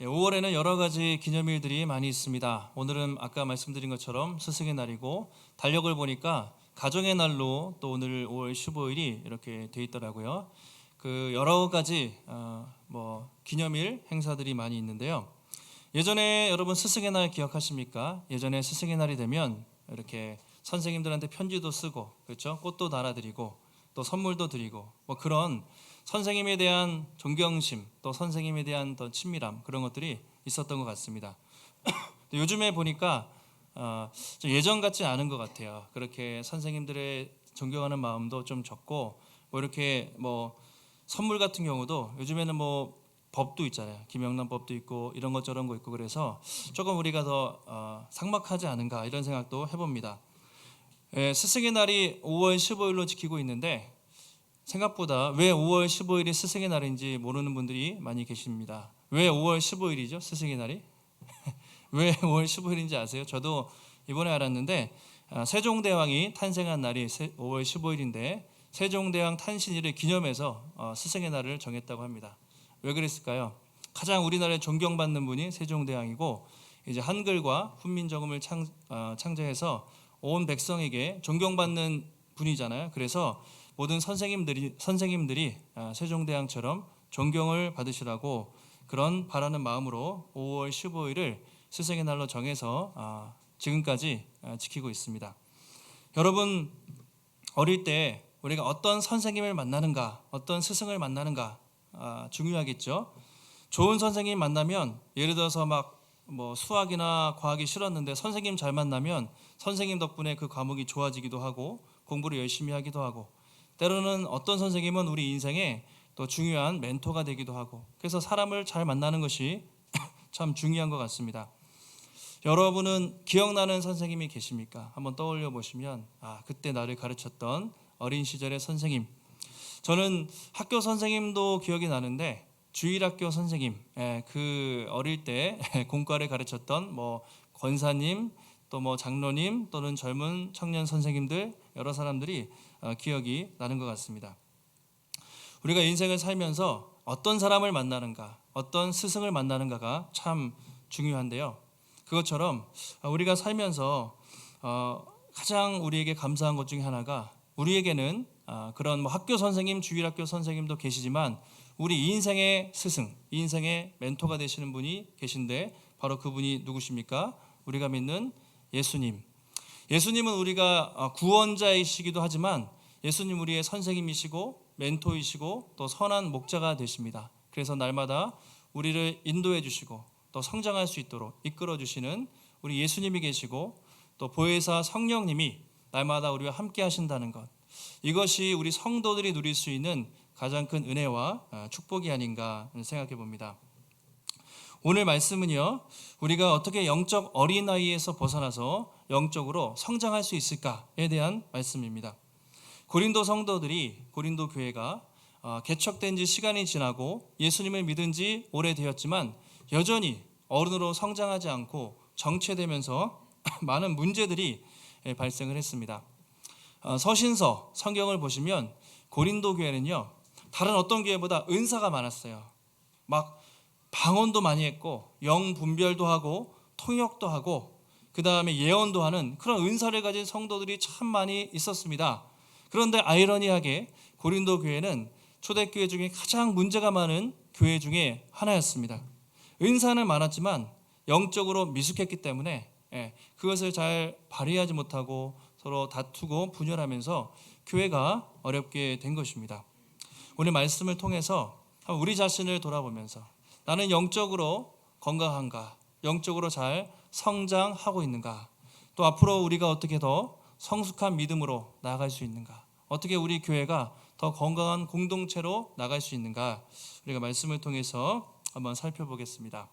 5월에는 여러 가지 기념일들이 많이 있습니다. 오늘은 아까 말씀드린 것처럼 스승의 날이고 달력을 보니까 가정의 날로 또 오늘 5월 15일이 이렇게 돼 있더라고요. 그 여러 가지 기념일 행사들이 많이 있는데요. 예전에 여러분 스승의 날 기억하십니까? 예전에 스승의 날이 되면 이렇게 선생님들한테 편지도 쓰고, 그렇죠? 꽃도 달아드리고 또 선물도 드리고 그런 선생님에 대한 존경심, 또 선생님에 대한 더 친밀함, 그런 것들이 있었던 것 같습니다. 요즘에 보니까 좀 예전 같지 않은 것 같아요. 그렇게 선생님들의 존경하는 마음도 좀 적고, 이렇게 선물 같은 경우도 요즘에는 법도 있잖아요. 김영란법도 있고 이런 것 저런 거 있고, 그래서 조금 우리가 더 삭막하지 않은가 이런 생각도 해봅니다. 스승의 날이 5월 15일로 지키고 있는데, 생각보다 왜 5월 15일이 스승의 날인지 모르는 분들이 많이 계십니다. 왜 5월 15일이죠? 스승의 날이? 왜 5월 15일인지 아세요? 저도 이번에 알았는데, 세종대왕이 탄생한 날이 5월 15일인데 세종대왕 탄신일을 기념해서 스승의 날을 정했다고 합니다. 왜 그랬을까요? 가장 우리나라에 존경받는 분이 세종대왕이고, 이제 한글과 훈민정음을 창제해서 온 백성에게 존경받는 분이잖아요. 그래서 모든 선생님들이 세종대왕처럼 존경을 받으시라고 그런 바라는 마음으로 5월 15일을 스승의 날로 정해서 지금까지 지키고 있습니다. 여러분, 어릴 때 우리가 어떤 선생님을 만나는가, 어떤 스승을 만나는가 중요하겠죠. 좋은 선생님 만나면, 예를 들어서 수학이나 과학이 싫었는데 선생님 잘 만나면 선생님 덕분에 그 과목이 좋아지기도 하고 공부를 열심히 하기도 하고, 때로는 어떤 선생님은 우리 인생에 또 중요한 멘토가 되기도 하고, 그래서 사람을 잘 만나는 것이 참 중요한 것 같습니다. 여러분은 기억나는 선생님이 계십니까? 한번 떠올려 보시면, 그때 나를 가르쳤던 어린 시절의 선생님. 저는 학교 선생님도 기억이 나는데, 주일학교 선생님, 그 어릴 때 공과를 가르쳤던 권사님, 또 장로님, 또는 젊은 청년 선생님들, 여러 사람들이 기억이 나는 것 같습니다. 우리가 인생을 살면서 어떤 사람을 만나는가, 어떤 스승을 만나는가가 참 중요한데요. 그것처럼 우리가 살면서 가장 우리에게 감사한 것 중에 하나가, 우리에게는 그런 학교 선생님, 주일학교 선생님도 계시지만 우리 인생의 스승, 인생의 멘토가 되시는 분이 계신데, 바로 그분이 누구십니까? 우리가 믿는 예수님. 예수님은 우리가 구원자이시기도 하지만 예수님 우리의 선생님이시고 멘토이시고 또 선한 목자가 되십니다. 그래서 날마다 우리를 인도해 주시고 또 성장할 수 있도록 이끌어 주시는 우리 예수님이 계시고, 또 보혜사 성령님이 날마다 우리와 함께 하신다는 것, 이것이 우리 성도들이 누릴 수 있는 가장 큰 은혜와 축복이 아닌가 생각해 봅니다. 오늘 말씀은요, 우리가 어떻게 영적 어린아이에서 벗어나서 영적으로 성장할 수 있을까에 대한 말씀입니다. 고린도 성도들이, 고린도 교회가 개척된 지 시간이 지나고 예수님을 믿은 지 오래되었지만 여전히 어른으로 성장하지 않고 정체되면서 많은 문제들이 발생을 했습니다. 서신서, 성경을 보시면 고린도 교회는요, 다른 어떤 교회보다 은사가 많았어요. 방언도 많이 했고 영 분별도 하고 통역도 하고, 그 다음에 예언도 하는 그런 은사를 가진 성도들이 참 많이 있었습니다. 그런데 아이러니하게 고린도 교회는 초대교회 중에 가장 문제가 많은 교회 중에 하나였습니다. 은사는 많았지만 영적으로 미숙했기 때문에 그것을 잘 발휘하지 못하고 서로 다투고 분열하면서 교회가 어렵게 된 것입니다. 오늘 말씀을 통해서 우리 자신을 돌아보면서, 나는 영적으로 건강한가? 영적으로 잘 성장하고 있는가? 또 앞으로 우리가 어떻게 더 성숙한 믿음으로 나아갈 수 있는가? 어떻게 우리 교회가 더 건강한 공동체로 나갈 수 있는가? 우리가 말씀을 통해서 한번 살펴보겠습니다.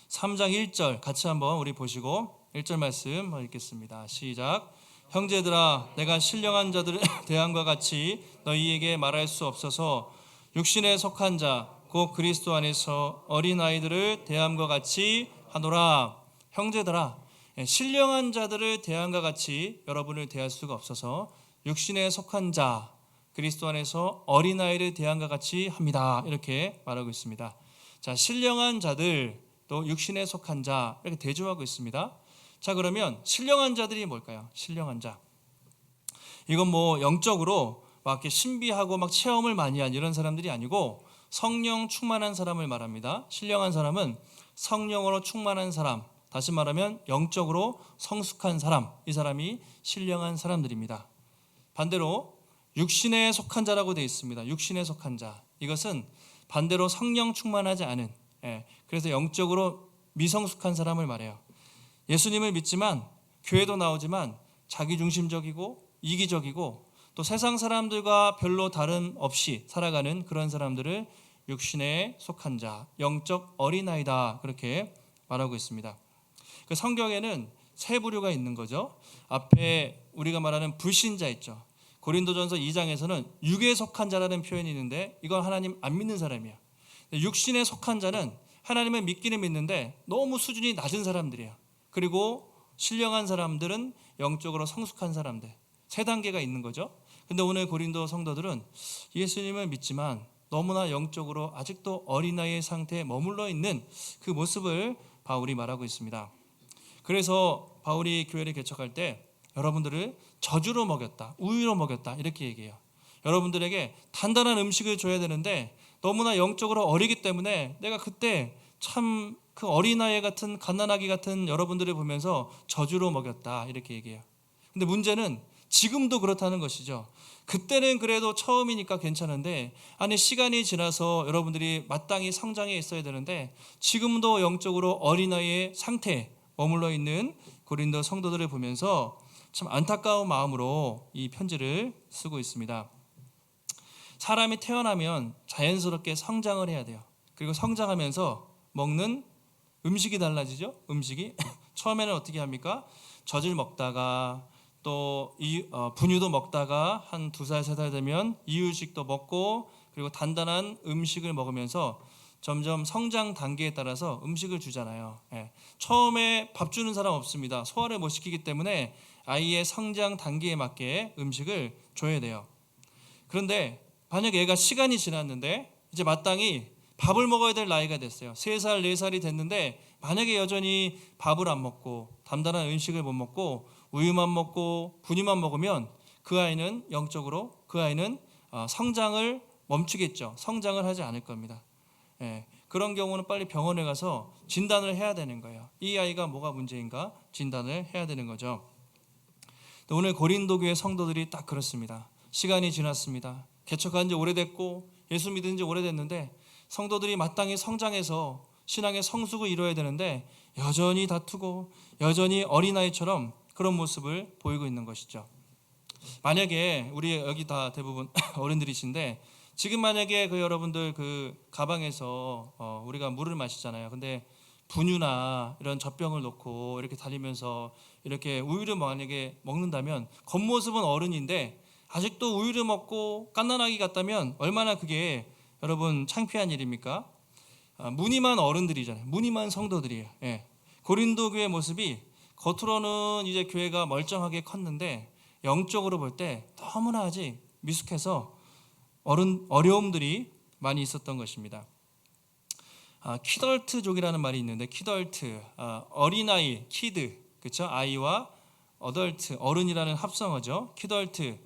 3장 1절 같이 한번 우리 보시고 1절 말씀 읽겠습니다. 시작. 형제들아, 내가 신령한 자들의 대함과 같이 너희에게 말할 수 없어서 육신에 속한 자 곧 그리스도 안에서 어린아이들을 대함과 같이 하노라. 형제들아, 신령한 자들을 대함과 같이 여러분을 대할 수가 없어서 육신에 속한 자, 그리스도 안에서 어린아이를 대함과 같이 합니다. 이렇게 말하고 있습니다. 자, 신령한 자들 또 육신에 속한 자 이렇게 대조하고 있습니다. 자, 그러면 신령한 자들이 뭘까요? 신령한 자. 이건 뭐 영적으로 막 이렇게 신비하고 막 체험을 많이 한 이런 사람들이 아니고 성령 충만한 사람을 말합니다. 신령한 사람은 성령으로 충만한 사람, 다시 말하면 영적으로 성숙한 사람, 이 사람이 신령한 사람들입니다. 반대로 육신에 속한 자라고 되어 있습니다. 육신에 속한 자, 이것은 반대로 성령 충만하지 않은, 그래서 영적으로 미성숙한 사람을 말해요. 예수님을 믿지만 교회도 나오지만 자기중심적이고 이기적이고 또 세상 사람들과 별로 다름없이 살아가는 그런 사람들을 육신에 속한 자, 영적 어린아이다, 그렇게 말하고 있습니다. 그 성경에는 세 부류가 있는 거죠. 앞에 우리가 말하는 불신자 있죠. 고린도전서 2장에서는 육에 속한 자라는 표현이 있는데 이건 하나님 안 믿는 사람이에요. 육신에 속한 자는 하나님을 믿기는 믿는데 너무 수준이 낮은 사람들이에요. 그리고 신령한 사람들은 영적으로 성숙한 사람들, 세 단계가 있는 거죠. 근데 오늘 고린도 성도들은 예수님을 믿지만 너무나 영적으로 아직도 어린아이의 상태에 머물러 있는 그 모습을 바울이 말하고 있습니다. 그래서 바울이 교회를 개척할 때 여러분들을 저주로 먹였다, 우유로 먹였다, 이렇게 얘기해요. 여러분들에게 단단한 음식을 줘야 되는데 너무나 영적으로 어리기 때문에 내가 그때 참 그 어린아이 같은 갓난아기 같은 여러분들을 보면서 저주로 먹였다, 이렇게 얘기해요. 근데 문제는 지금도 그렇다는 것이죠. 그때는 그래도 처음이니까 괜찮은데 아니 시간이 지나서 여러분들이 마땅히 성장해 있어야 되는데 지금도 영적으로 어린아이의 상태에 머물러 있는 고린도 성도들을 보면서 참 안타까운 마음으로 이 편지를 쓰고 있습니다. 사람이 태어나면 자연스럽게 성장을 해야 돼요. 그리고 성장하면서 먹는 음식이 달라지죠. 음식이 처음에는 어떻게 합니까? 젖을 먹다가 또 분유도 먹다가 한 2살, 3살 되면 이유식도 먹고 그리고 단단한 음식을 먹으면서 점점 성장 단계에 따라서 음식을 주잖아요. 처음에 밥 주는 사람 없습니다. 소화를 못 시키기 때문에 아이의 성장 단계에 맞게 음식을 줘야 돼요. 그런데 만약에 애가 시간이 지났는데 이제 마땅히 밥을 먹어야 될 나이가 됐어요. 3살, 4살이 됐는데 만약에 여전히 밥을 안 먹고 단단한 음식을 못 먹고 우유만 먹고 분유만 먹으면 그 아이는 영적으로 성장을 멈추겠죠. 성장을 하지 않을 겁니다. 그런 경우는 빨리 병원에 가서 진단을 해야 되는 거예요. 이 아이가 뭐가 문제인가 진단을 해야 되는 거죠. 오늘 고린도 교회 성도들이 딱 그렇습니다. 시간이 지났습니다. 개척한 지 오래됐고 예수 믿은 지 오래됐는데 성도들이 마땅히 성장해서 신앙의 성숙을 이루어야 되는데 여전히 다투고 여전히 어린아이처럼 그런 모습을 보이고 있는 것이죠. 만약에 우리 여기 다 대부분 어른들이신데 지금 만약에 그 여러분들 그 가방에서 우리가 물을 마시잖아요. 근데 분유나 이런 젖병을 놓고 이렇게 다니면서 이렇게 우유를 만약에 먹는다면 겉모습은 어른인데 아직도 우유를 먹고 갓난아기 같다면 얼마나 그게 여러분 창피한 일입니까? 무늬만 어른들이잖아요. 무늬만 성도들이에요. 고린도 교회 모습이 겉으로는 이제 교회가 멀쩡하게 컸는데 영적으로 볼 때 너무나 아직 미숙해서 어려움들이 많이 있었던 것입니다. 키덜트족이라는 말이 있는데 키덜트, 어린아이, 키드, 그렇죠? 아이와 어덜트, 어른이라는 합성어죠. 키덜트,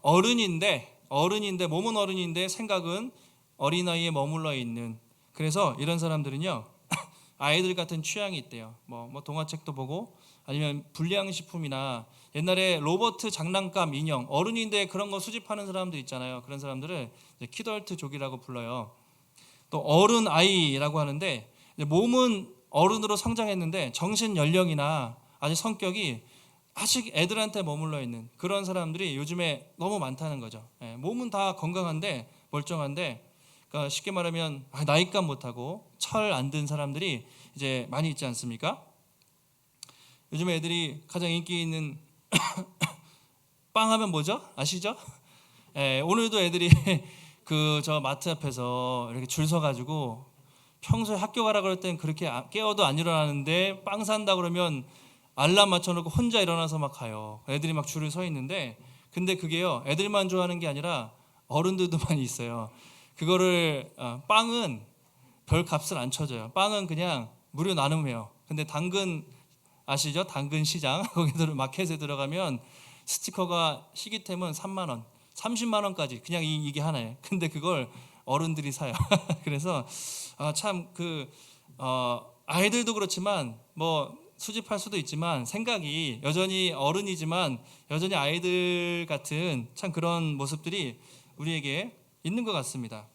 어른인데 몸은 어른인데 생각은 어린아이에 머물러 있는. 그래서 이런 사람들은요 아이들 같은 취향이 있대요. 뭐 동화책도 보고 아니면 불량식품이나 옛날에 로버트 장난감 인형 어른인데 그런 거 수집하는 사람들 있잖아요. 그런 사람들을 키덜트족이라고 불러요. 또 어른 아이라고 하는데 몸은 어른으로 성장했는데 정신 연령이나 아직 성격이 아직 애들한테 머물러 있는 그런 사람들이 요즘에 너무 많다는 거죠. 몸은 다 건강한데 멀쩡한데 그러니까 쉽게 말하면 나이값 못하고 철 안 든 사람들이 이제 많이 있지 않습니까? 요즘 애들이 가장 인기 있는 빵 하면 뭐죠? 아시죠? 오늘도 애들이 그 저 마트 앞에서 이렇게 줄 서가지고 평소에 학교 가라 그럴 땐 그렇게 깨워도 안 일어나는데 빵 산다 그러면 알람 맞춰놓고 혼자 일어나서 막 가요. 애들이 막 줄을 서 있는데 근데 그게요 애들만 좋아하는 게 아니라 어른들도 많이 있어요. 그거를 빵은 별 값을 안 쳐줘요. 빵은 그냥 무료 나눔해요. 근데 당근 아시죠? 당근 시장 거기 마켓에 들어가면 스티커가 희귀템은 3만 원, 30만 원까지 그냥 이게 하나예요. 근데 그걸 어른들이 사요. 그래서 참 아이들도 그렇지만 뭐 수집할 수도 있지만 생각이 여전히 어른이지만 여전히 아이들 같은 참 그런 모습들이 우리에게 있는 것 같습니다.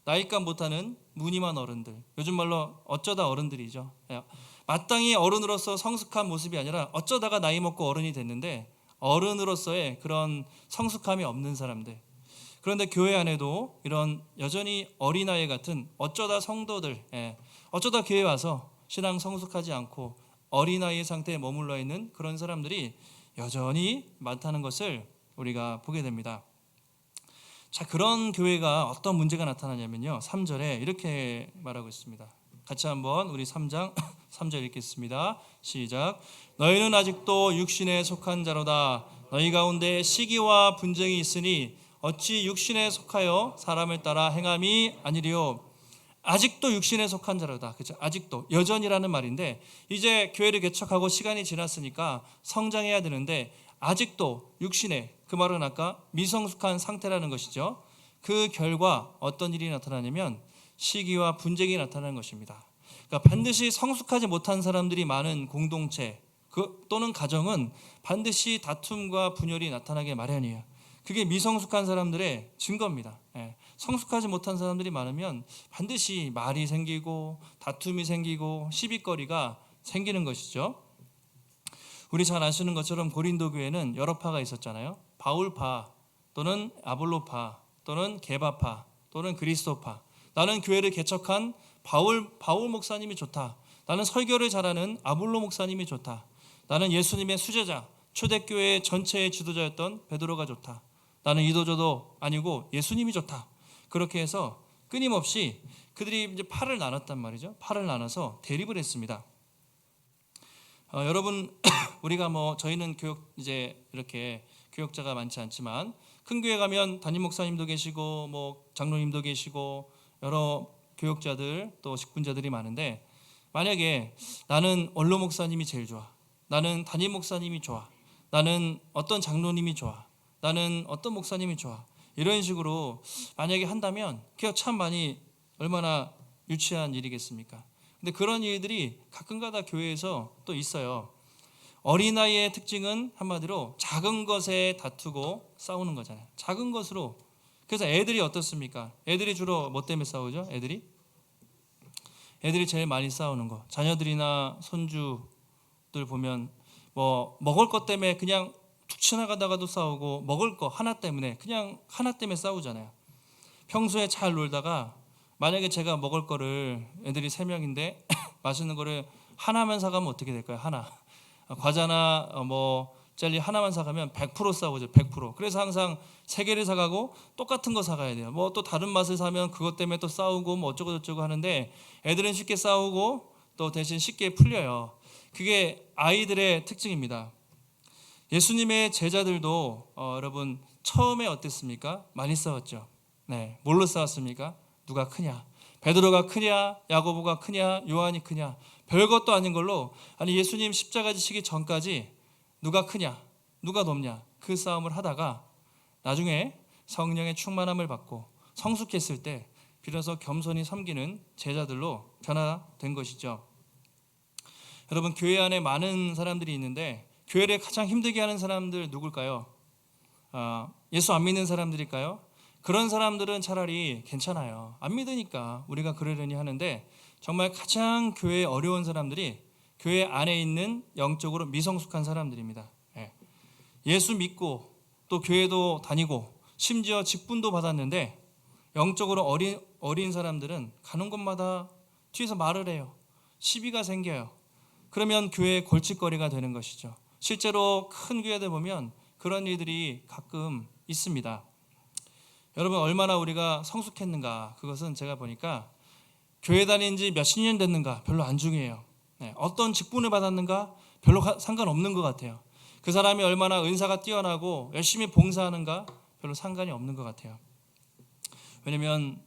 나이값 못하는 무늬만 어른들, 요즘 말로 어쩌다 어른들이죠. 마땅히 어른으로서 성숙한 모습이 아니라 어쩌다가 나이 먹고 어른이 됐는데 어른으로서의 그런 성숙함이 없는 사람들. 그런데 교회 안에도 이런 여전히 어린아이 같은 어쩌다 성도들, 어쩌다 교회 와서 신앙 성숙하지 않고 어린아이의 상태에 머물러 있는 그런 사람들이 여전히 많다는 것을 우리가 보게 됩니다. 자, 그런 교회가 어떤 문제가 나타나냐면요, 3절에 이렇게 말하고 있습니다. 같이 한번 우리 3장 3절 읽겠습니다. 시작. 너희는 아직도 육신에 속한 자로다. 너희 가운데 시기와 분쟁이 있으니 어찌 육신에 속하여 사람을 따라 행함이 아니리요. 아직도 육신에 속한 자로다. 그렇죠? 아직도 여전이라는 말인데 이제 교회를 개척하고 시간이 지났으니까 성장해야 되는데 아직도 육신에, 그 말은 아까 미성숙한 상태라는 것이죠. 그 결과 어떤 일이 나타나냐면 시기와 분쟁이 나타나는 것입니다. 그러니까 반드시 성숙하지 못한 사람들이 많은 공동체 또는 가정은 반드시 다툼과 분열이 나타나게 마련이에요. 그게 미성숙한 사람들의 증거입니다. 성숙하지 못한 사람들이 많으면 반드시 말이 생기고 다툼이 생기고 시비거리가 생기는 것이죠. 우리 잘 아시는 것처럼 고린도 교회는 여러 파가 있었잖아요. 바울파 또는 아볼로파 또는 게바파 또는 그리스도파. 나는 교회를 개척한 바울 목사님이 좋다. 나는 설교를 잘하는 아볼로 목사님이 좋다. 나는 예수님의 수제자, 초대교회 전체의 지도자였던 베드로가 좋다. 나는 이도저도 아니고 예수님이 좋다. 그렇게 해서 끊임없이 그들이 이제 팔을 나눴단 말이죠. 팔을 나눠서 대립을 했습니다. 여러분, 우리가 저희는 이제 이렇게 교역자가 많지 않지만 큰 교회 가면 담임 목사님도 계시고 장로님도 계시고 여러 교역자들 또 직분자들이 많은데 만약에 나는 원로 목사님이 제일 좋아. 나는 담임 목사님이 좋아. 나는 어떤 장로님이 좋아. 나는 어떤 목사님이 좋아. 이런 식으로 만약에 한다면 그게 참 얼마나 유치한 일이겠습니까? 근데 그런 일들이 가끔가다 교회에서 또 있어요. 어린아이의 특징은 한마디로 작은 것에 다투고 싸우는 거잖아요. 작은 것으로. 그래서 애들이 어떻습니까? 애들이 주로 뭐 때문에 싸우죠? 애들이 제일 많이 싸우는 거. 자녀들이나 손주들 보면 먹을 것 때문에 그냥 툭 지나가다가도 싸우고 먹을 거 하나 때문에 그냥 하나 때문에 싸우잖아요. 평소에 잘 놀다가 만약에 제가 먹을 거를 애들이 3명인데 맛있는 거를 하나만 사가면 어떻게 될까요? 하나. 과자나 젤리 하나만 사가면 100% 싸우죠. 100%. 그래서 항상 3개를 사가고 똑같은 거 사가야 돼요. 또 다른 맛을 사면 그것 때문에 또 싸우고 어쩌고 저쩌고 하는데 애들은 쉽게 싸우고 또 대신 쉽게 풀려요. 그게 아이들의 특징입니다. 예수님의 제자들도 여러분 처음에 어땠습니까? 많이 싸웠죠. 네, 뭘로 싸웠습니까? 누가 크냐? 베드로가 크냐? 야고보가 크냐? 요한이 크냐? 별것도 아닌 걸로 예수님 십자가 지시기 전까지 누가 크냐? 누가 높냐? 그 싸움을 하다가 나중에 성령의 충만함을 받고 성숙했을 때 비로소 겸손히 섬기는 제자들로 변화된 것이죠. 여러분, 교회 안에 많은 사람들이 있는데 교회를 가장 힘들게 하는 사람들 누굴까요? 예수 안 믿는 사람들일까요? 그런 사람들은 차라리 괜찮아요. 안 믿으니까 우리가 그러려니 하는데 정말 가장 교회에 어려운 사람들이 교회 안에 있는 영적으로 미성숙한 사람들입니다. 예수 믿고 또 교회도 다니고 심지어 직분도 받았는데 영적으로 어린 사람들은 가는 곳마다 뒤에서 말을 해요. 시비가 생겨요. 그러면 교회의 골칫거리가 되는 것이죠. 실제로 큰 교회들 보면 그런 일들이 가끔 있습니다. 여러분, 얼마나 우리가 성숙했는가, 그것은 제가 보니까 교회 다닌 지 몇십 년 됐는가 별로 안 중요해요. 어떤 직분을 받았는가 별로 상관없는 것 같아요. 그 사람이 얼마나 은사가 뛰어나고 열심히 봉사하는가 별로 상관이 없는 것 같아요. 왜냐하면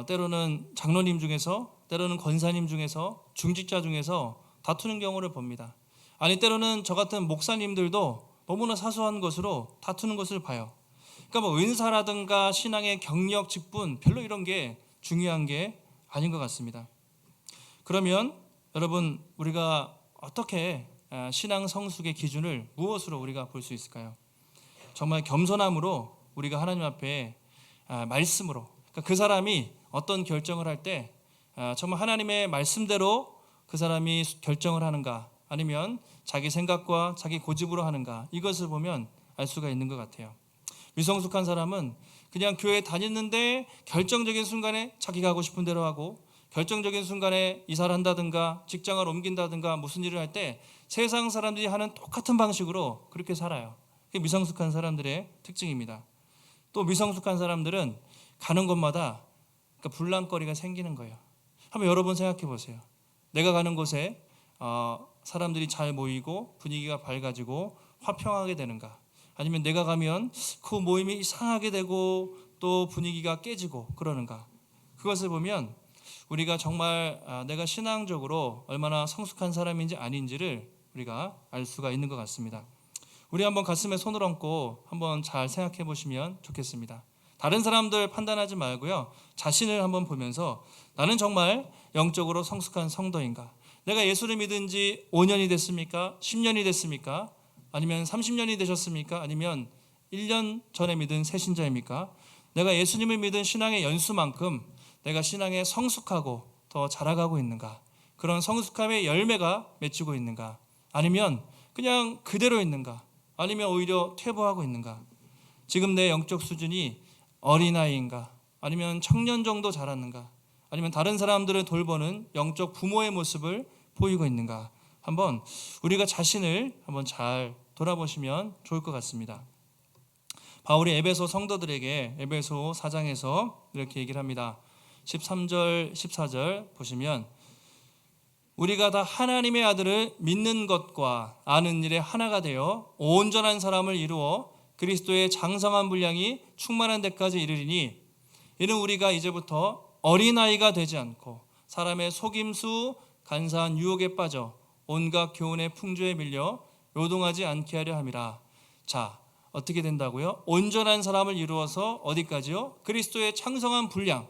때로는 장로님 중에서, 때로는 권사님 중에서, 중직자 중에서 다투는 경우를 봅니다. 아니 때로는 저 같은 목사님들도 너무나 사소한 것으로 다투는 것을 봐요. 그러니까 뭐 은사라든가 신앙의 경력, 직분 별로 이런 게 중요한 게 아닌 것 같습니다. 그러면 여러분, 우리가 어떻게 신앙 성숙의 기준을 무엇으로 우리가 볼 수 있을까요? 정말 겸손함으로 우리가 하나님 앞에 말씀으로, 그러니까 그 사람이 어떤 결정을 할 때 정말 하나님의 말씀대로 그 사람이 결정을 하는가, 아니면 자기 생각과 자기 고집으로 하는가, 이것을 보면 알 수가 있는 것 같아요. 미성숙한 사람은 그냥 교회 다녔는데 결정적인 순간에 자기가 하고 싶은 대로 하고, 결정적인 순간에 이사를 한다든가 직장을 옮긴다든가 무슨 일을 할 때 세상 사람들이 하는 똑같은 방식으로 그렇게 살아요. 그게 미성숙한 사람들의 특징입니다. 또 미성숙한 사람들은 가는 곳마다 분란거리가 생기는 거예요. 한번 여러분 생각해 보세요. 내가 가는 곳에 사람들이 잘 모이고 분위기가 밝아지고 화평하게 되는가, 아니면 내가 가면 그 모임이 이상하게 되고 또 분위기가 깨지고 그러는가. 그것을 보면 우리가 정말 내가 신앙적으로 얼마나 성숙한 사람인지 아닌지를 우리가 알 수가 있는 것 같습니다. 우리 한번 가슴에 손을 얹고 한번 잘 생각해 보시면 좋겠습니다. 다른 사람들 판단하지 말고요, 자신을 한번 보면서 나는 정말 영적으로 성숙한 성도인가? 내가 예수를 믿은 지 5년이 됐습니까? 10년이 됐습니까? 아니면 30년이 되셨습니까? 아니면 1년 전에 믿은 새신자입니까? 내가 예수님을 믿은 신앙의 연수만큼 내가 신앙에 성숙하고 더 자라가고 있는가? 그런 성숙함의 열매가 맺히고 있는가? 아니면 그냥 그대로 있는가? 아니면 오히려 퇴보하고 있는가? 지금 내 영적 수준이 어린아이인가? 아니면 청년 정도 자랐는가? 아니면 다른 사람들을 돌보는 영적 부모의 모습을 보이고 있는가? 한번 우리가 자신을 한번 잘 돌아보시면 좋을 것 같습니다. 바울이 에베소 성도들에게 에베소 4장에서 이렇게 얘기를 합니다. 13절 14절 보시면, 우리가 다 하나님의 아들을 믿는 것과 아는 일에 하나가 되어 온전한 사람을 이루어 그리스도의 장성한 분량이 충만한 데까지 이르리니, 이는 우리가 이제부터 어린아이가 되지 않고 사람의 속임수 간사한 유혹에 빠져 온갖 교훈의 풍조에 밀려 요동하지 않게 하려 함이라. 자, 어떻게 된다고요? 온전한 사람을 이루어서 어디까지요? 그리스도의 창성한 분량,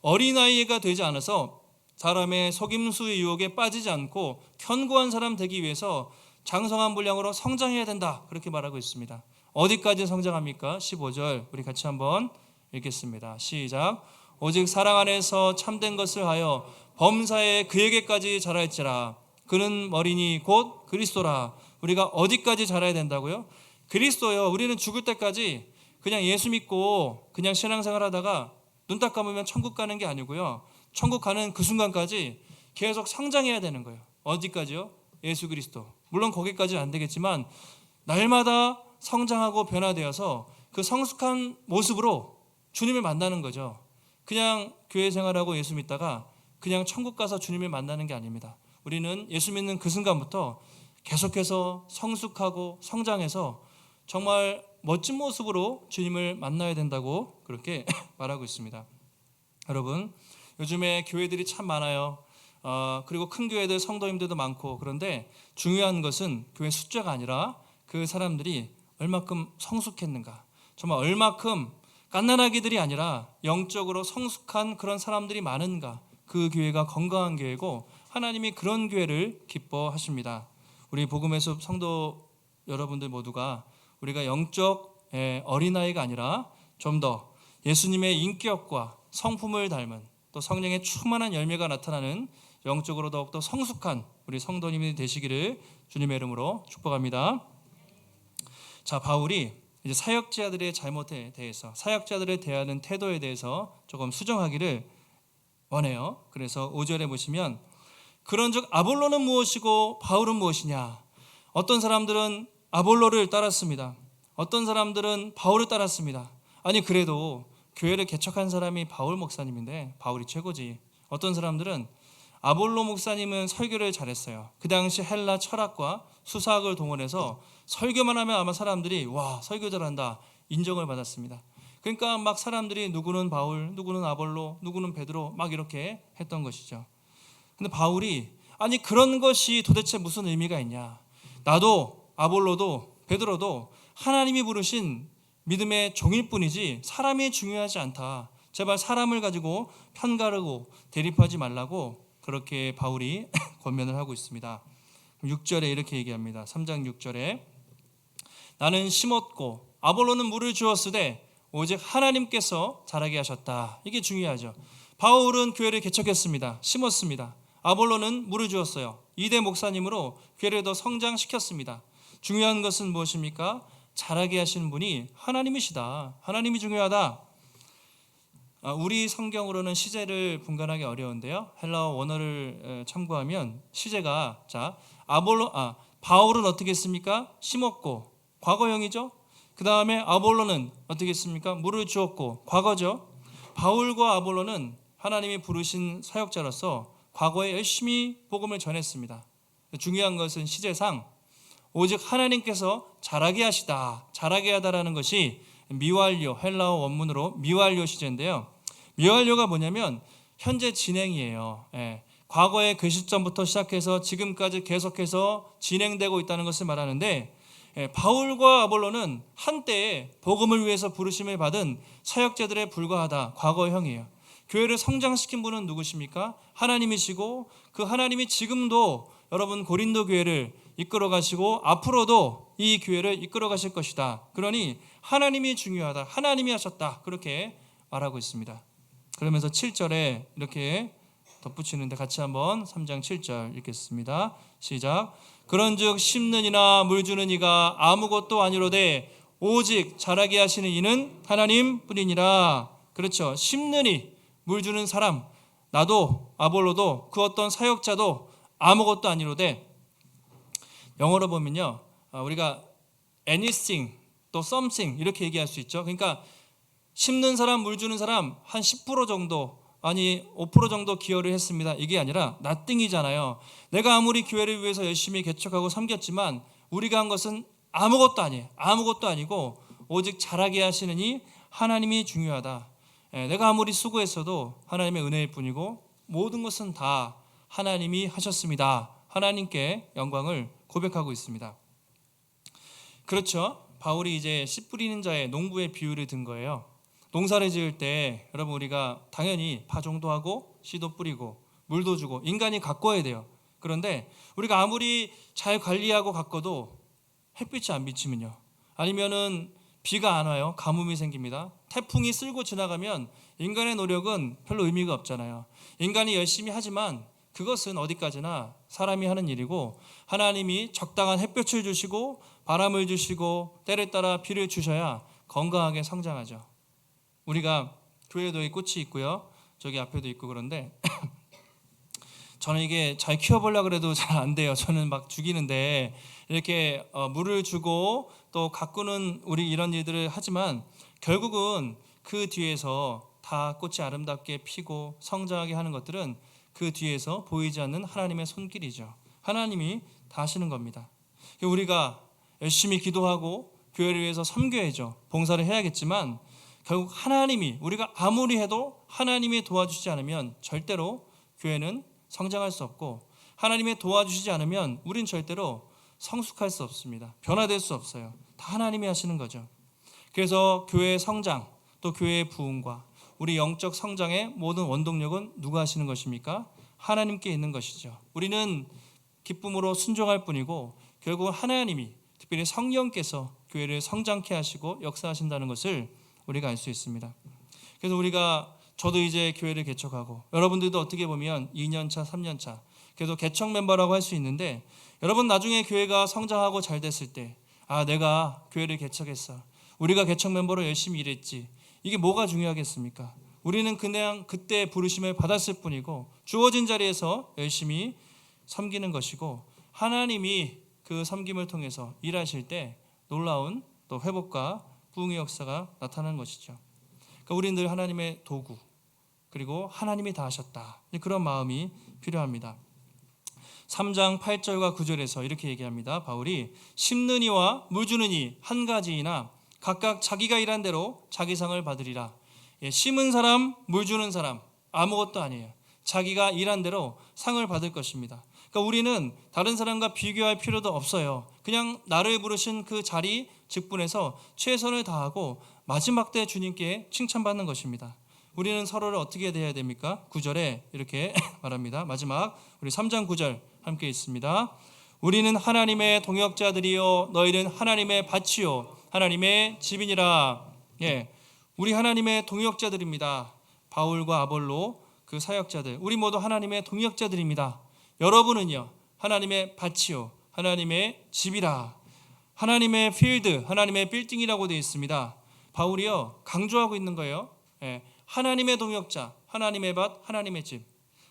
어린아이가 되지 않아서 사람의 속임수의 유혹에 빠지지 않고 견고한 사람 되기 위해서 장성한 분량으로 성장해야 된다, 그렇게 말하고 있습니다. 어디까지 성장합니까? 15절 우리 같이 한번 읽겠습니다. 시작. 오직 사랑 안에서 참된 것을 하여 범사에 그에게까지 자랄지라. 그는 머리니 곧 그리스도라. 우리가 어디까지 자라야 된다고요? 그리스도요. 우리는 죽을 때까지 그냥 예수 믿고 그냥 신앙생활 하다가 눈 딱 감으면 천국 가는 게 아니고요, 천국 가는 그 순간까지 계속 성장해야 되는 거예요. 어디까지요? 예수 그리스도. 물론 거기까지는 안 되겠지만 날마다 성장하고 변화되어서 그 성숙한 모습으로 주님을 만나는 거죠. 그냥 교회 생활하고 예수 믿다가 그냥 천국 가서 주님을 만나는 게 아닙니다. 우리는 예수 믿는 그 순간부터 계속해서 성숙하고 성장해서 정말 멋진 모습으로 주님을 만나야 된다고 그렇게 말하고 있습니다. 여러분, 요즘에 교회들이 참 많아요. 그리고 큰 교회들 성도님들도 많고, 그런데 중요한 것은 교회 숫자가 아니라 그 사람들이 얼마큼 성숙했는가, 정말 얼마큼 갓난아기들이 아니라 영적으로 성숙한 그런 사람들이 많은가, 그 교회가 건강한 교회고 하나님이 그런 교회를 기뻐하십니다. 우리 복음의 숲 성도 여러분들 모두가 우리가 영적 어린아이가 아니라 좀 더 예수님의 인격과 성품을 닮은, 또 성령의 충만한 열매가 나타나는 영적으로 더욱더 성숙한 우리 성도님이 되시기를 주님의 이름으로 축복합니다. 자, 바울이 이제 사역자들의 잘못에 대해서, 사역자들을 대하는 태도에 대해서 조금 수정하기를 원해요. 그래서 5절에 보시면, 그런즉 아볼로는 무엇이고 바울은 무엇이냐? 어떤 사람들은 아볼로를 따랐습니다. 어떤 사람들은 바울을 따랐습니다. 아니 그래도 교회를 개척한 사람이 바울 목사님인데 바울이 최고지. 어떤 사람들은 아볼로 목사님은 설교를 잘했어요. 그 당시 헬라 철학과 수사학을 동원해서 설교만 하면 아마 사람들이 와 설교 잘한다 인정을 받았습니다. 그러니까 막 사람들이 누구는 바울, 누구는 아볼로, 누구는 베드로 막 이렇게 했던 것이죠. 근데 바울이 아니 그런 것이 도대체 무슨 의미가 있냐? 나도 아볼로도 베드로도 하나님이 부르신 믿음의 종일 뿐이지 사람이 중요하지 않다. 제발 사람을 가지고 편가르고 대립하지 말라고 그렇게 바울이 권면을 하고 있습니다. 6절에 이렇게 얘기합니다. 3장 6절에 나는 심었고 아볼로는 물을 주었으되 오직 하나님께서 자라게 하셨다. 이게 중요하죠. 바울은 교회를 개척했습니다. 심었습니다. 아볼로는 물을 주었어요. 2대 목사님으로 교회를 더 성장시켰습니다. 중요한 것은 무엇입니까? 자라게 하시는 분이 하나님이시다. 하나님이 중요하다. 우리 성경으로는 시제를 분간하기 어려운데요. 헬라어 원어를 참고하면 시제가 바울은 어떻게 했습니까? 심었고 과거형이죠. 그 다음에 아볼로는 어떻게 했습니까? 물을 주었고 과거죠. 바울과 아볼로는 하나님이 부르신 사역자로서 과거에 열심히 복음을 전했습니다. 중요한 것은 시제상 오직 하나님께서 자라게 하시다, 자라게 하다라는 것이 미완료, 헬라어 원문으로 미완료 시제인데요. 미완료가 뭐냐면 현재 진행이에요. 과거의 그 시점부터 시작해서 지금까지 계속해서 진행되고 있다는 것을 말하는데, 바울과 아볼로는 한때에 복음을 위해서 부르심을 받은 사역자들에 불과하다. 과거형이에요. 교회를 성장시킨 분은 누구십니까? 하나님이시고 그 하나님이 지금도 여러분 고린도 교회를 이끌어 가시고 앞으로도 이 교회를 이끌어 가실 것이다. 그러니 하나님이 중요하다. 하나님이 하셨다. 그렇게 말하고 있습니다. 그러면서 7절에 이렇게 덧붙이는데 같이 한번 3장 7절 읽겠습니다. 시작. 그런즉 심는 이나 물 주는 이가 아무것도 아니로되 오직 자라게 하시는 이는 하나님 뿐이니라. 그렇죠. 심는 이, 물 주는 사람, 나도 아볼로도 그 어떤 사역자도 아무것도 아니로되, 영어로 보면요, 우리가 anything 또 something 이렇게 얘기할 수 있죠. 그러니까 심는 사람, 물 주는 사람 한 10% 정도, 아니 5% 정도 기여를 했습니다. 이게 아니라 nothing이잖아요. 내가 아무리 교회를 위해서 열심히 개척하고 섬겼지만 우리가 한 것은 아무것도 아니에요. 아무것도 아니고 오직 자라게 하시는 이 하나님이 중요하다. 내가 아무리 수고했어도 하나님의 은혜일 뿐이고 모든 것은 다 하나님이 하셨습니다. 하나님께 영광을 고백하고 있습니다. 그렇죠. 바울이 이제 씨 뿌리는 자의 농부의 비유를 든 거예요. 농사를 지을 때 여러분 우리가 당연히 파종도 하고 씨도 뿌리고 물도 주고 인간이 가꿔야 돼요. 그런데 우리가 아무리 잘 관리하고 가꿔도 햇빛이 안 비치면요, 아니면은 비가 안 와요. 가뭄이 생깁니다. 태풍이 쓸고 지나가면 인간의 노력은 별로 의미가 없잖아요. 인간이 열심히 하지만 그것은 어디까지나 사람이 하는 일이고 하나님이 적당한 햇볕을 주시고 바람을 주시고 때를 따라 비를 주셔야 건강하게 성장하죠. 우리가 교회도 꽃이 있고요, 저기 앞에도 있고 그런데 저는 이게 잘 키워보려고 해도 잘 안 돼요. 저는 막 죽이는데 이렇게 물을 주고 또 가꾸는 우리 이런 일들을 하지만 결국은 그 뒤에서 다 꽃이 아름답게 피고 성장하게 하는 것들은 그 뒤에서 보이지 않는 하나님의 손길이죠. 하나님이 다 하시는 겁니다. 우리가 열심히 기도하고 교회를 위해서 섬겨야죠. 봉사를 해야겠지만 결국 하나님이, 우리가 아무리 해도 하나님이 도와주시지 않으면 절대로 교회는 성장할 수 없고, 하나님이 도와주시지 않으면 우린 절대로 성숙할 수 없습니다. 변화될 수 없어요. 다 하나님이 하시는 거죠. 그래서 교회의 성장, 또 교회의 부흥과 우리 영적 성장의 모든 원동력은 누가 하시는 것입니까? 하나님께 있는 것이죠. 우리는 기쁨으로 순종할 뿐이고 결국 하나님이, 특별히 성령께서 교회를 성장케 하시고 역사하신다는 것을 우리가 알 수 있습니다. 그래서 저도 이제 교회를 개척하고 여러분들도 어떻게 보면 2년차, 3년차 계속 개척 멤버라고 할 수 있는데, 여러분 나중에 교회가 성장하고 잘 됐을 때 내가 교회를 개척했어, 우리가 개척 멤버로 열심히 일했지, 이게 뭐가 중요하겠습니까? 우리는 그냥 그때 부르심을 받았을 뿐이고 주어진 자리에서 열심히 섬기는 것이고 하나님이 그 섬김을 통해서 일하실 때 놀라운 또 회복과 부흥의 역사가 나타나는 것이죠. 그러니까 우리는 늘 하나님의 도구, 그리고 하나님이 다 하셨다, 그런 마음이 필요합니다. 3장 8절과 9절에서 이렇게 얘기합니다. 바울이 심는 이와 물 주는 이 한 가지이나 각각 자기가 일한 대로 자기 상을 받으리라. 심은 사람, 물 주는 사람 아무것도 아니에요. 자기가 일한 대로 상을 받을 것입니다. 그러니까 우리는 다른 사람과 비교할 필요도 없어요. 그냥 나를 부르신 그 자리, 직분에서 최선을 다하고 마지막 때 주님께 칭찬받는 것입니다. 우리는 서로를 어떻게 대해야 됩니까? 9절에 이렇게 말합니다. 마지막 우리 3장 9절 함께 있습니다. 우리는 하나님의 동역자들이요 너희는 하나님의 밭이요 하나님의 집이니라. 우리 하나님의 동역자들입니다. 바울과 아볼로 그 사역자들, 우리 모두 하나님의 동역자들입니다. 여러분은요 하나님의 밭이요 하나님의 집이라. 하나님의 필드, 하나님의 빌딩이라고 되어 있습니다. 바울이요 강조하고 있는 거예요. 하나님의 동역자, 하나님의 밭, 하나님의 집.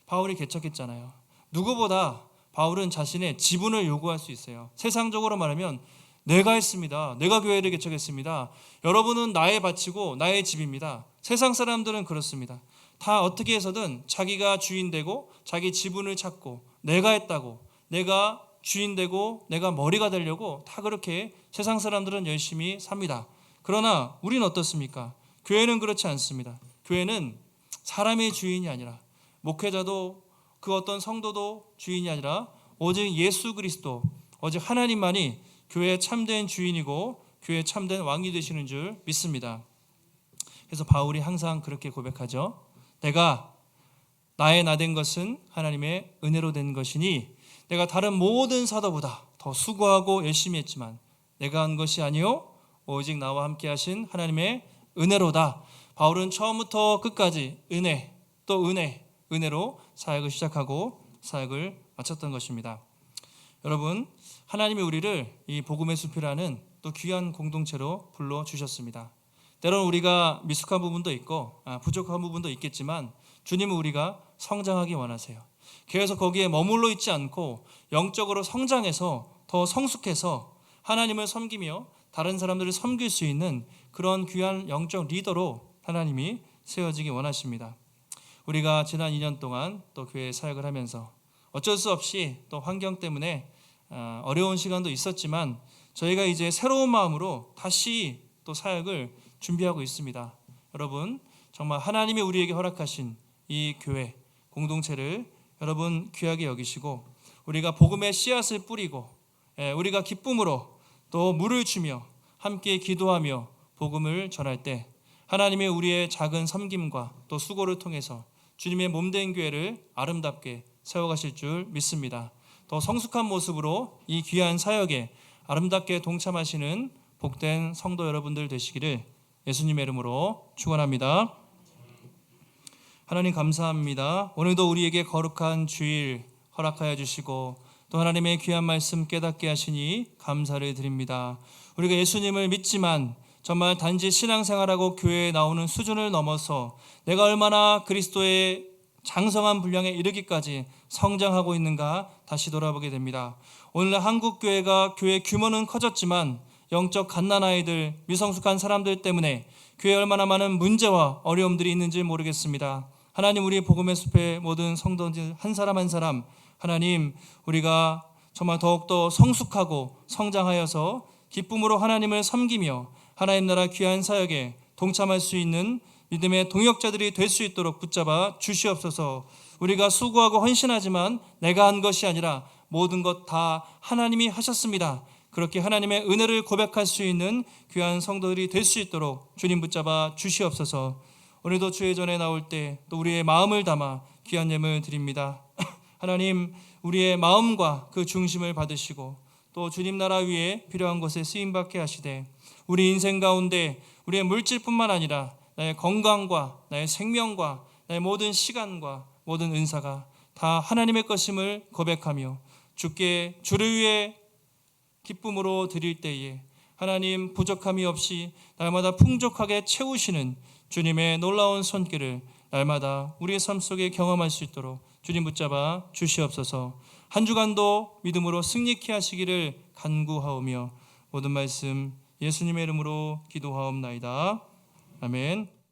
바울이 개척했잖아요. 누구보다 바울은 자신의 지분을 요구할 수 있어요. 세상적으로 말하면 내가 했습니다. 내가 교회를 개척했습니다. 여러분은 나의 밭이고 나의 집입니다. 세상 사람들은 그렇습니다. 다 어떻게 해서든 자기가 주인 되고 자기 지분을 찾고 내가 했다고, 내가 주인 되고 내가 머리가 되려고 다 그렇게 세상 사람들은 열심히 삽니다. 그러나 우리는 어떻습니까? 교회는 그렇지 않습니다. 교회는 사람의 주인이 아니라, 목회자도 그 어떤 성도도 주인이 아니라 오직 예수 그리스도, 오직 하나님만이 교회의 참된 주인이고 교회의 참된 왕이 되시는 줄 믿습니다. 그래서 바울이 항상 그렇게 고백하죠. 내가 나의 나 된 것은 하나님의 은혜로 된 것이니 내가 다른 모든 사도보다 더 수고하고 열심히 했지만 내가 한 것이 아니요 오직 나와 함께 하신 하나님의 은혜로다. 바울은 처음부터 끝까지 은혜 또 은혜로 사역을 시작하고 사역을 마쳤던 것입니다. 여러분, 하나님이 우리를 이 복음의 숲이라는 또 귀한 공동체로 불러주셨습니다. 때로는 우리가 미숙한 부분도 있고 부족한 부분도 있겠지만 주님은 우리가 성장하기 원하세요. 그래서 거기에 머물러 있지 않고 영적으로 성장해서 더 성숙해서 하나님을 섬기며 다른 사람들을 섬길 수 있는 그런 귀한 영적 리더로 하나님이 세워지기 원하십니다. 우리가 지난 2년 동안 또 교회 사역을 하면서 어쩔 수 없이 또 환경 때문에 어려운 시간도 있었지만 저희가 이제 새로운 마음으로 다시 또 사역을 준비하고 있습니다. 여러분, 정말 하나님이 우리에게 허락하신 이 교회 공동체를 여러분 귀하게 여기시고 우리가 복음의 씨앗을 뿌리고 우리가 기쁨으로 또 물을 주며 함께 기도하며 복음을 전할 때 하나님의 우리의 작은 섬김과 또 수고를 통해서 주님의 몸된 교회를 아름답게 세워가실 줄 믿습니다. 더 성숙한 모습으로 이 귀한 사역에 아름답게 동참하시는 복된 성도 여러분들 되시기를 예수님의 이름으로 축원합니다. 하나님 감사합니다. 오늘도 우리에게 거룩한 주일 허락하여 주시고 또 하나님의 귀한 말씀 깨닫게 하시니 감사를 드립니다. 우리가 예수님을 믿지만 정말 단지 신앙생활하고 교회에 나오는 수준을 넘어서 내가 얼마나 그리스도의 장성한 분량에 이르기까지 성장하고 있는가 다시 돌아보게 됩니다. 오늘 한국 교회가 교회 규모는 커졌지만 영적 갓난아이들, 미성숙한 사람들 때문에 교회에 얼마나 많은 문제와 어려움들이 있는지 모르겠습니다. 하나님, 우리 복음의 숲의 모든 성도들 한 사람 한 사람 하나님, 우리가 정말 더욱더 성숙하고 성장하여서 기쁨으로 하나님을 섬기며 하나님 나라 귀한 사역에 동참할 수 있는 믿음의 동역자들이 될 수 있도록 붙잡아 주시옵소서. 우리가 수고하고 헌신하지만 내가 한 것이 아니라 모든 것 다 하나님이 하셨습니다. 그렇게 하나님의 은혜를 고백할 수 있는 귀한 성도들이 될 수 있도록 주님 붙잡아 주시옵소서. 오늘도 주의 전에 나올 때 또 우리의 마음을 담아 귀한 예물 드립니다. 하나님, 우리의 마음과 그 중심을 받으시고 또 주님 나라 위에 필요한 것에 쓰임받게 하시되 우리 인생 가운데 우리의 물질뿐만 아니라 나의 건강과 나의 생명과 나의 모든 시간과 모든 은사가 다 하나님의 것임을 고백하며 주께 주를 위해 기쁨으로 드릴 때에 하나님 부족함이 없이 날마다 풍족하게 채우시는 주님의 놀라운 손길을 날마다 우리의 삶 속에 경험할 수 있도록 주님 붙잡아 주시옵소서. 한 주간도 믿음으로 승리케 하시기를 간구하오며 모든 말씀 예수님의 이름으로 기도하옵나이다. 아멘.